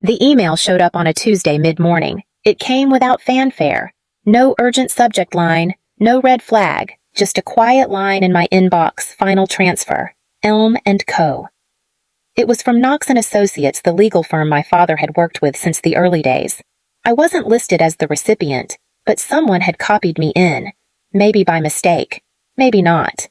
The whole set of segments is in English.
The email showed up on a Tuesday mid-morning. It came without fanfare. No urgent subject line, no red flag, just a quiet line in my inbox, final transfer, Elm & Co. It was from Knox & Associates, the legal firm my father had worked with since the early days. I wasn't listed as the recipient, but someone had copied me in. Maybe by mistake, maybe not.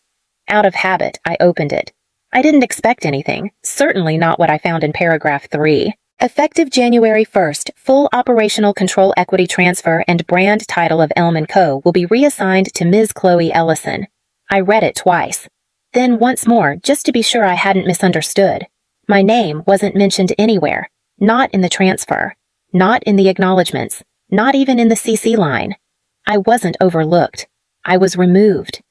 Out of habit, I opened it. I didn't expect anything, certainly not what I found in paragraph 3. Effective January 1st, full operational control equity transfer and brand title of Elm & Co. will be reassigned to Ms. Chloe Ellison. I read it twice. Then once more, just to be sure I hadn't misunderstood. My name wasn't mentioned anywhere. Not in the transfer. Not in the acknowledgments. Not even in the CC line. I wasn't overlooked. I was removed.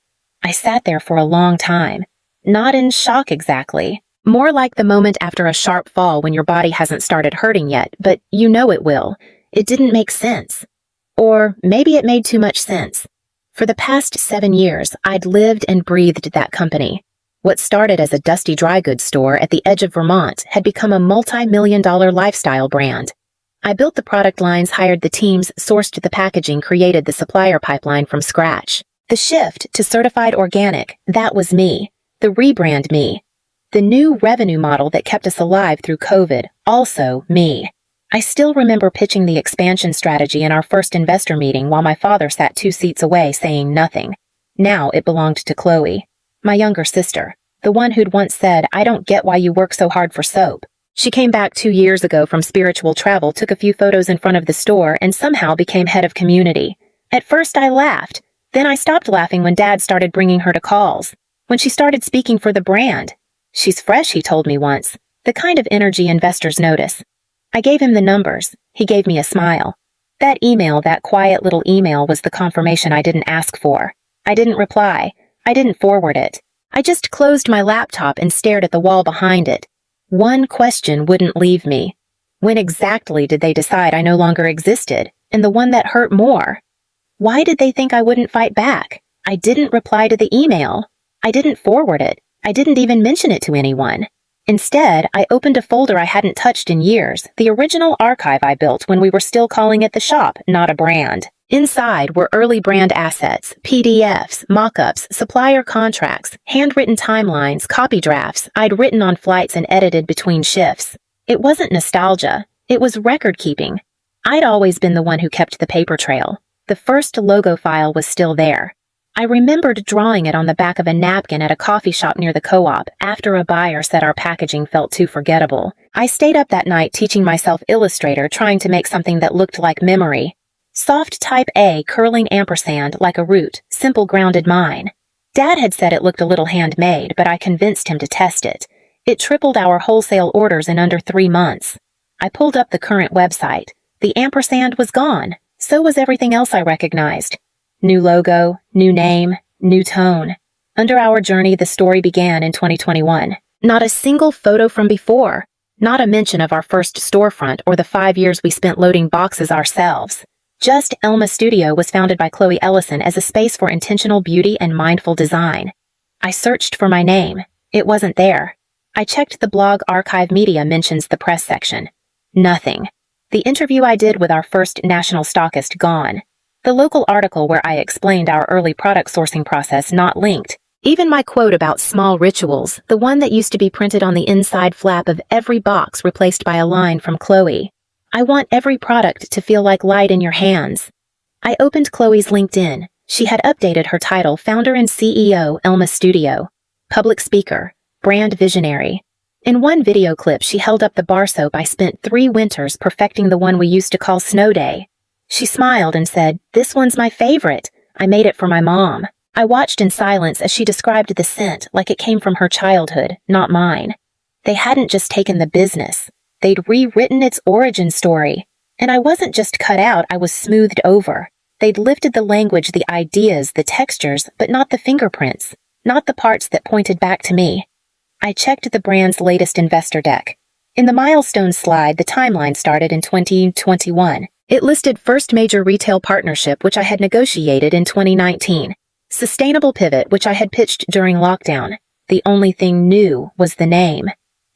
I sat there for a long time. Not in shock exactly. More like the moment after a sharp fall when your body hasn't started hurting yet, but you know it will. It didn't make sense. Or maybe it made too much sense. For the past 7 years, I'd lived and breathed that company. What started as a dusty dry goods store at the edge of Vermont had become a multi-million-dollar lifestyle brand. I built the product lines, hired the teams, sourced the packaging, created the supplier pipeline from scratch. The shift to certified organic, that was me. The rebrand, me. The new revenue model that kept us alive through COVID, also me. I still remember pitching the expansion strategy in our first investor meeting while my father sat 2 seats away saying nothing. Now it belonged to Chloe, my younger sister, the one who'd once said, "I don't get why you work so hard for soap." She came back 2 years ago from spiritual travel, took a few photos in front of the store, and somehow became head of community. At first I laughed. Then I stopped laughing when Dad started bringing her to calls. When she started speaking for the brand. "She's fresh," he told me once. The kind of energy investors notice. I gave him the numbers. He gave me a smile. That email, that quiet little email, was the confirmation I didn't ask for. I didn't reply. I didn't forward it. I just closed my laptop and stared at the wall behind it. One question wouldn't leave me. When exactly did they decide I no longer existed? And the one that hurt more. Why did they think I wouldn't fight back? I didn't reply to the email. I didn't forward it. I didn't even mention it to anyone. Instead, I opened a folder I hadn't touched in years, the original archive I built when we were still calling it the shop, not a brand. Inside were early brand assets, PDFs, mock-ups, supplier contracts, handwritten timelines, copy drafts I'd written on flights and edited between shifts. It wasn't nostalgia. It was record-keeping. I'd always been the one who kept the paper trail. The first logo file was still there. I remembered drawing it on the back of a napkin at a coffee shop near the co-op after a buyer said our packaging felt too forgettable. I stayed up that night teaching myself Illustrator, trying to make something that looked like memory. Soft type A, curling ampersand like a root, simple grounded mine. Dad had said it looked a little handmade, but I convinced him to test it. It tripled our wholesale orders in under 3 months. I pulled up the current website. The ampersand was gone. So was everything else I recognized. New logo, new name, new tone. Under our journey, the story began in 2021. Not a single photo from before. Not a mention of our first storefront or the 5 years we spent loading boxes ourselves. Just Elma Studio was founded by Chloe Ellison as a space for intentional beauty and mindful design. I searched for my name. It wasn't there. I checked the blog archive. Media mentions the press section. Nothing. The interview I did with our first national stockist, gone. The local article where I explained our early product sourcing process, not linked. Even my quote about small rituals, the one that used to be printed on the inside flap of every box, replaced by a line from Chloe. "I want every product to feel like light in your hands." I opened Chloe's LinkedIn. She had updated her title, founder and CEO, Elma Studio. Public speaker, brand visionary. In one video clip, she held up the bar soap I spent 3 winters perfecting, the one we used to call Snow Day. She smiled and said, "This one's my favorite. I made it for my mom." I watched in silence as she described the scent like it came from her childhood, not mine. They hadn't just taken the business. They'd rewritten its origin story. And I wasn't just cut out, I was smoothed over. They'd lifted the language, the ideas, the textures, but not the fingerprints, not the parts that pointed back to me. I checked the brand's latest investor deck. In the milestones slide, the timeline started in 2021. It listed first major retail partnership, which I had negotiated in 2019. Sustainable pivot, which I had pitched during lockdown. The only thing new was the name.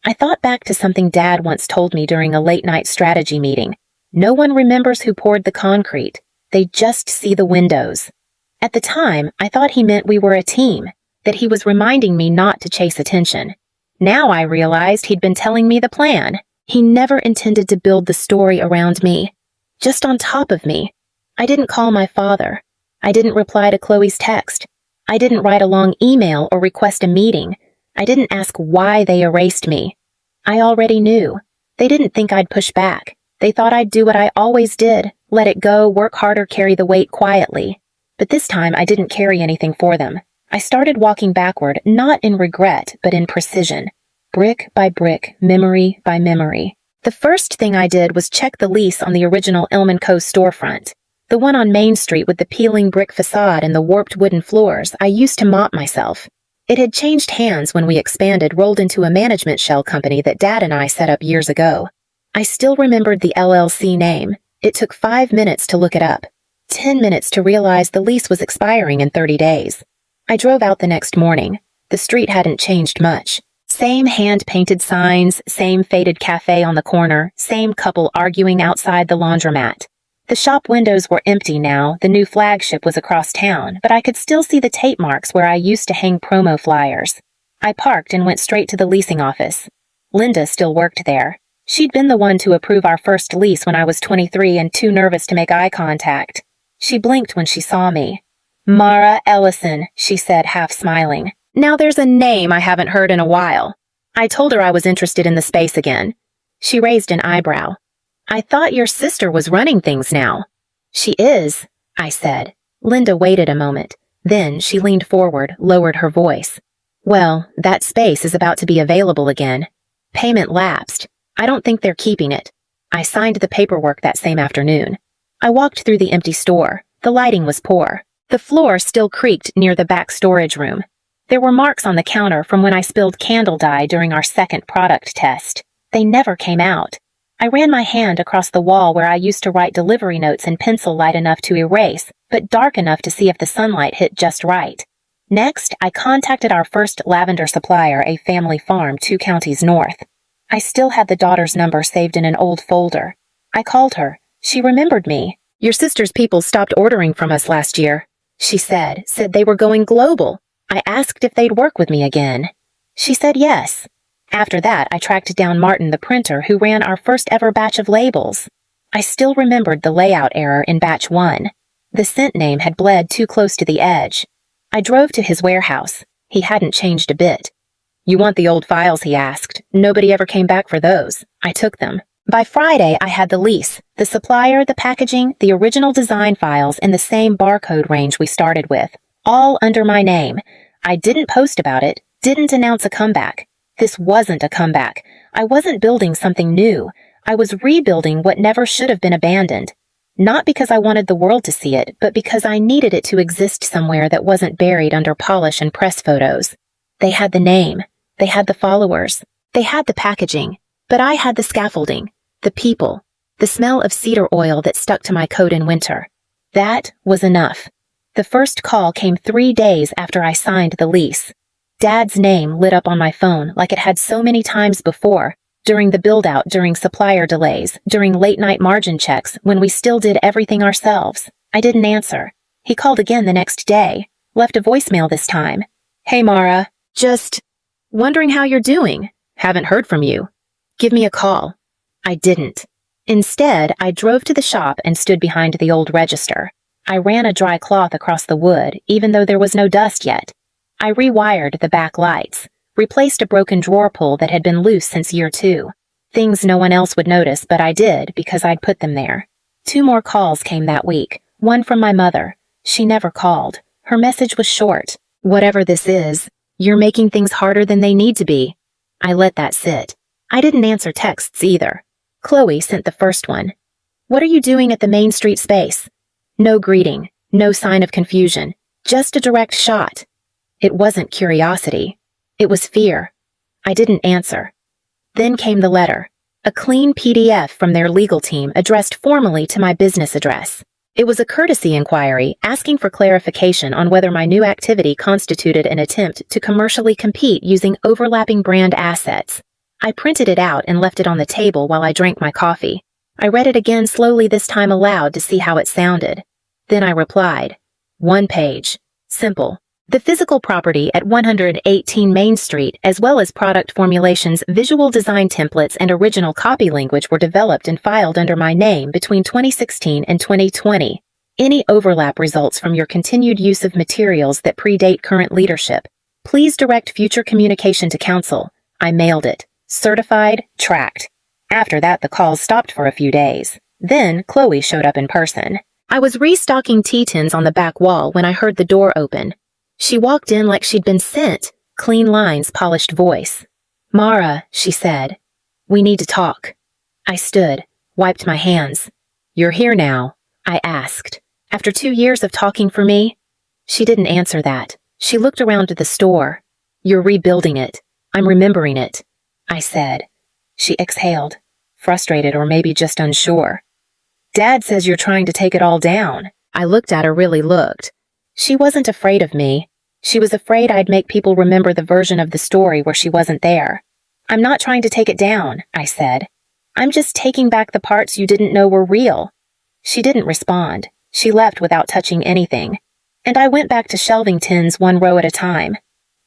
I thought back to something Dad once told me during a late-night strategy meeting. No one remembers who poured the concrete. They just see the windows. At the time, I thought he meant we were a team, that he was reminding me not to chase attention. Now I realized he'd been telling me the plan. He never intended to build the story around me, just on top of me. I didn't call my father. I didn't reply to Chloe's text. I didn't write a long email or request a meeting. I didn't ask why they erased me. I already knew. They didn't think I'd push back. They thought I'd do what I always did, let it go, work harder, carry the weight quietly. But this time I didn't carry anything for them. I started walking backward, not in regret, but in precision. Brick by brick, memory by memory. The first thing I did was check the lease on the original Elm & Co. storefront. The one on Main Street with the peeling brick facade and the warped wooden floors. I used to mop myself. It had changed hands when we expanded, rolled into a management shell company that Dad and I set up years ago. I still remembered the LLC name. It took 5 minutes to look it up. 10 minutes to realize the lease was expiring in 30 days. I drove out the next morning. The street hadn't changed much. Same hand-painted signs, same faded cafe on the corner, same couple arguing outside the laundromat. The shop windows were empty now. The new flagship was across town, but I could still see the tape marks where I used to hang promo flyers. I parked and went straight to the leasing office. Linda still worked there. She'd been the one to approve our first lease when I was 23 and too nervous to make eye contact. She blinked when she saw me. "Mara Ellison," she said, half smiling. Now there's a name I haven't heard in a while. I told her I was interested in the space again. She raised an eyebrow. "I thought your sister was running things now." "She is," I said. Linda waited a moment. Then she leaned forward, lowered her voice. "Well, that space is about to be available again. Payment lapsed. I don't think they're keeping it." I signed the paperwork that same afternoon. I walked through the empty store. The lighting was poor. The floor still creaked near the back storage room. There were marks on the counter from when I spilled candle dye during our second product test. They never came out. I ran my hand across the wall where I used to write delivery notes in pencil light enough to erase, but dark enough to see if the sunlight hit just right. Next, I contacted our first lavender supplier, a family farm 2 counties north. I still had the daughter's number saved in an old folder. I called her. She remembered me. "Your sister's people stopped ordering from us last year," she said they were going global. I asked if they'd work with me again. She said yes. After that, I tracked down Martin, the printer, who ran our first ever batch of labels. I still remembered the layout error in batch 1. The scent name had bled too close to the edge. I drove to his warehouse. He hadn't changed a bit. "You want the old files?" he asked. "Nobody ever came back for those." I took them. By Friday, I had the lease, the supplier, the packaging, the original design files in the same barcode range we started with, all under my name. I didn't post about it, didn't announce a comeback. This wasn't a comeback. I wasn't building something new. I was rebuilding what never should have been abandoned. Not because I wanted the world to see it, but because I needed it to exist somewhere that wasn't buried under polish and press photos. They had the name. They had the followers. They had the packaging. But I had the scaffolding, the people, the smell of cedar oil that stuck to my coat in winter. That was enough. The first call came 3 days after I signed the lease. Dad's name lit up on my phone like it had so many times before, during the build-out, during supplier delays, during late-night margin checks, when we still did everything ourselves. I didn't answer. He called again the next day, left a voicemail this time. "Hey, Mara. Just wondering how you're doing. Haven't heard from you. Give me a call." I didn't. Instead, I drove to the shop and stood behind the old register. I ran a dry cloth across the wood, even though there was no dust yet. I rewired the back lights, replaced a broken drawer pull that had been loose since year 2. Things no one else would notice, but I did because I'd put them there. 2 more calls came that week, one from my mother. She never called. Her message was short. "Whatever this is, you're making things harder than they need to be." I let that sit. I didn't answer texts either. Chloe sent the first one. "What are you doing at the Main Street space?" No greeting, no sign of confusion, just a direct shot. It wasn't curiosity. It was fear. I didn't answer. Then came the letter, a clean PDF from their legal team addressed formally to my business address. It was a courtesy inquiry asking for clarification on whether my new activity constituted an attempt to commercially compete using overlapping brand assets. I printed it out and left it on the table while I drank my coffee. I read it again slowly, this time aloud, to see how it sounded. Then I replied. 1 page. Simple. The physical property at 118 Main Street, as well as product formulations, visual design templates, and original copy language were developed and filed under my name between 2016 and 2020. Any overlap results from your continued use of materials that predate current leadership. Please direct future communication to council. I mailed it. Certified, tracked. After that, the calls stopped for a few days. Then, Chloe showed up in person. I was restocking tea tins on the back wall when I heard the door open. She walked in like she'd been sent, clean lines, polished voice. "Mara," she said, "we need to talk." I stood, wiped my hands. "You're here now?" I asked. "After 2 years of talking for me?" She didn't answer that. She looked around the store. "You're rebuilding it. I'm remembering it," I said. She exhaled, frustrated or maybe just unsure. "Dad says you're trying to take it all down." I looked at her, really looked. She wasn't afraid of me. She was afraid I'd make people remember the version of the story where she wasn't there. "I'm not trying to take it down," I said. "I'm just taking back the parts you didn't know were real." She didn't respond. She left without touching anything. And I went back to shelving tins 1 row at a time.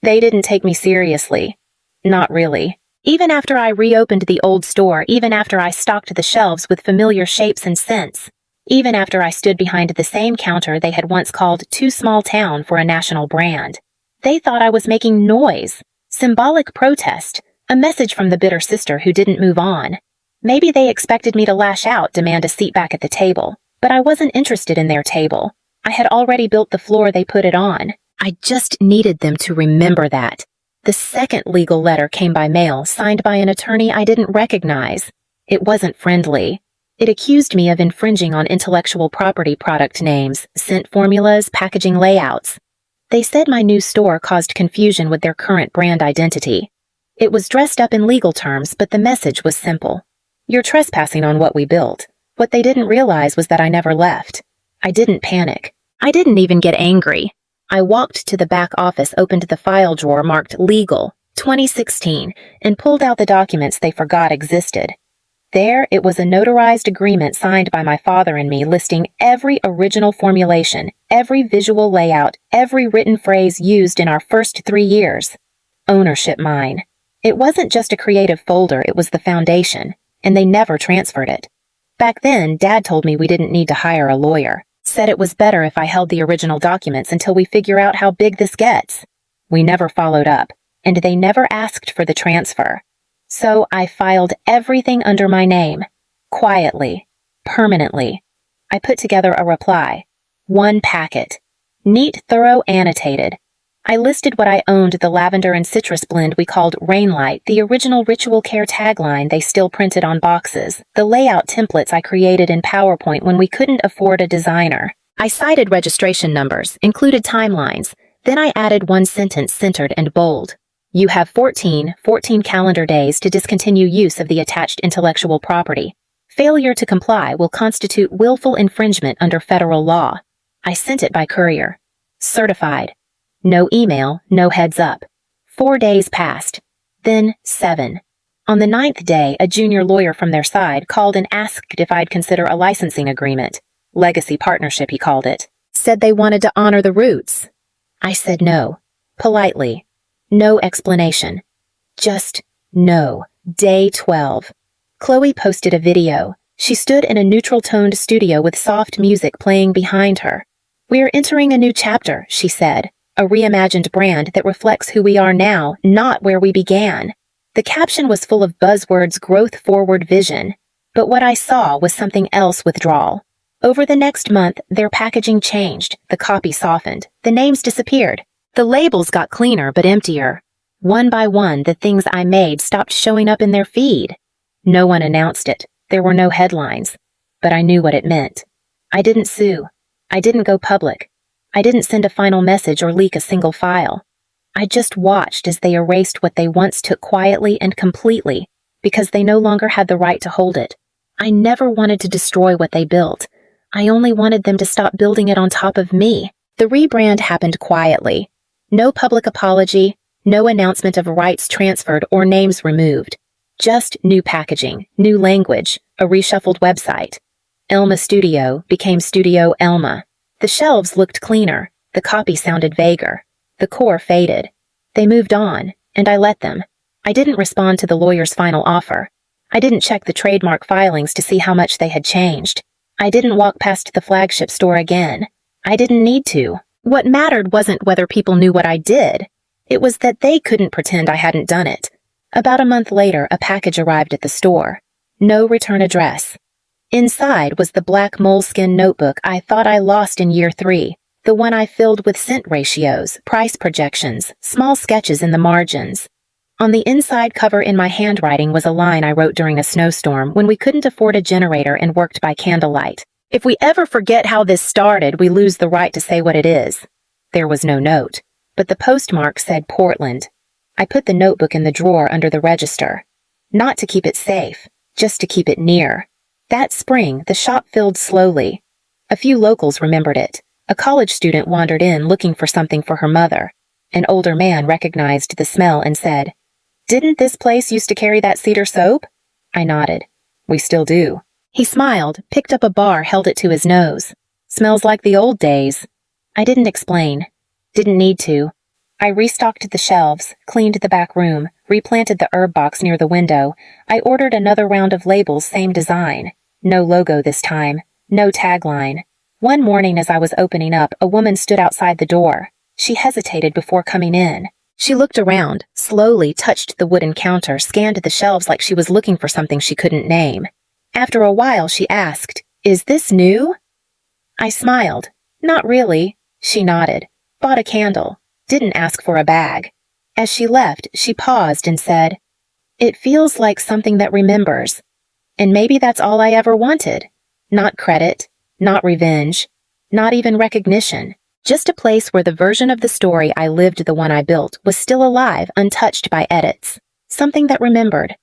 They didn't take me seriously. Not really. Even after I reopened the old store, even after I stocked the shelves with familiar shapes and scents, even after I stood behind the same counter they had once called too small town for a national brand. They thought I was making noise, symbolic protest, a message from the bitter sister who didn't move on. Maybe they expected me to lash out, demand a seat back at the table, but I wasn't interested in their table. I had already built the floor they put it on. I just needed them to remember that. The second legal letter came by mail, signed by an attorney I didn't recognize. It wasn't friendly. It accused me of infringing on intellectual property, product names, scent formulas, packaging layouts. They said my new store caused confusion with their current brand identity. It was dressed up in legal terms, but the message was simple. "You're trespassing on what we built." What they didn't realize was that I never left. I didn't panic. I didn't even get angry. I walked to the back office, opened the file drawer marked Legal, 2016, and pulled out the documents they forgot existed. There, it was a notarized agreement signed by my father and me listing every original formulation, every visual layout, every written phrase used in our first 3 years. Ownership mine. It wasn't just a creative folder, it was the foundation, and they never transferred it. Back then, Dad told me we didn't need to hire a lawyer, said it was better if I held the original documents until we figure out how big this gets. We never followed up, and they never asked for the transfer. So I filed everything under my name, quietly, permanently. I put together a reply. 1 packet. Neat, thorough, annotated. I listed what I owned, the lavender and citrus blend we called Rainlight, the original Ritual Care tagline they still printed on boxes, the layout templates I created in PowerPoint when we couldn't afford a designer. I cited registration numbers, included timelines, then I added 1 sentence centered and bold. "You have 14 calendar days to discontinue use of the attached intellectual property. Failure to comply will constitute willful infringement under federal law." I sent it by courier. Certified. No email, no heads up. 4 days passed. Then 7. On the 9th day, a junior lawyer from their side called and asked if I'd consider a licensing agreement. Legacy partnership, he called it. Said they wanted to honor the roots. I said no. Politely. No explanation. Just no. Day 12. Chloe posted a video. She stood in a neutral-toned studio with soft music playing behind her. "We're entering a new chapter," she said. "A reimagined brand that reflects who we are now, not where we began." The caption was full of buzzwords, growth, forward, vision. But what I saw was something else: withdrawal. Over the next month, their packaging changed, the copy softened, the names disappeared. The labels got cleaner but emptier. One by one, the things I made stopped showing up in their feed. No one announced it. There were no headlines. But I knew what it meant. I didn't sue. I didn't go public. I didn't send a final message or leak a single file. I just watched as they erased what they once took quietly and completely, because they no longer had the right to hold it. I never wanted to destroy what they built. I only wanted them to stop building it on top of me. The rebrand happened quietly. No public apology, no announcement of rights transferred or names removed. Just new packaging, new language, a reshuffled website. Elma Studio became Studio Elma. The shelves looked cleaner, the copy sounded vaguer, the core faded. They moved on, and I let them. I didn't respond to the lawyer's final offer. I didn't check the trademark filings to see how much they had changed. I didn't walk past the flagship store again. I didn't need to. What mattered wasn't whether people knew what I did. It was that they couldn't pretend I hadn't done it. About a month later, a package arrived at the store. No return address. Inside was the black moleskin notebook I thought I lost in year 3, the one I filled with scent ratios, price projections, small sketches in the margins. On the inside cover in my handwriting was a line I wrote during a snowstorm when we couldn't afford a generator and worked by candlelight. If we ever forget how this started, we lose the right to say what it is. There was no note, but the postmark said Portland. I put the notebook in the drawer under the register. Not to keep it safe, just to keep it near. That spring, the shop filled slowly. A few locals remembered it. A college student wandered in looking for something for her mother. An older man recognized the smell and said, "Didn't this place used to carry that cedar soap?" I nodded. "We still do." He smiled, picked up a bar, held it to his nose. "Smells like the old days." I didn't explain. Didn't need to. I restocked the shelves, cleaned the back room, replanted the herb box near the window. I ordered another round of labels, same design. No logo this time. No tagline. One morning as I was opening up, a woman stood outside the door. She hesitated before coming in. She looked around, slowly touched the wooden counter, scanned the shelves like she was looking for something she couldn't name. After a while, she asked, "Is this new?" I smiled. "Not really." She nodded. "Bought a candle. Didn't ask for a bag." As she left, she paused and said, "It feels like something that remembers. And maybe that's all I ever wanted. Not credit, not revenge, not even recognition. Just a place where the version of the story I lived, the one I built, was still alive, untouched by edits. Something that remembered.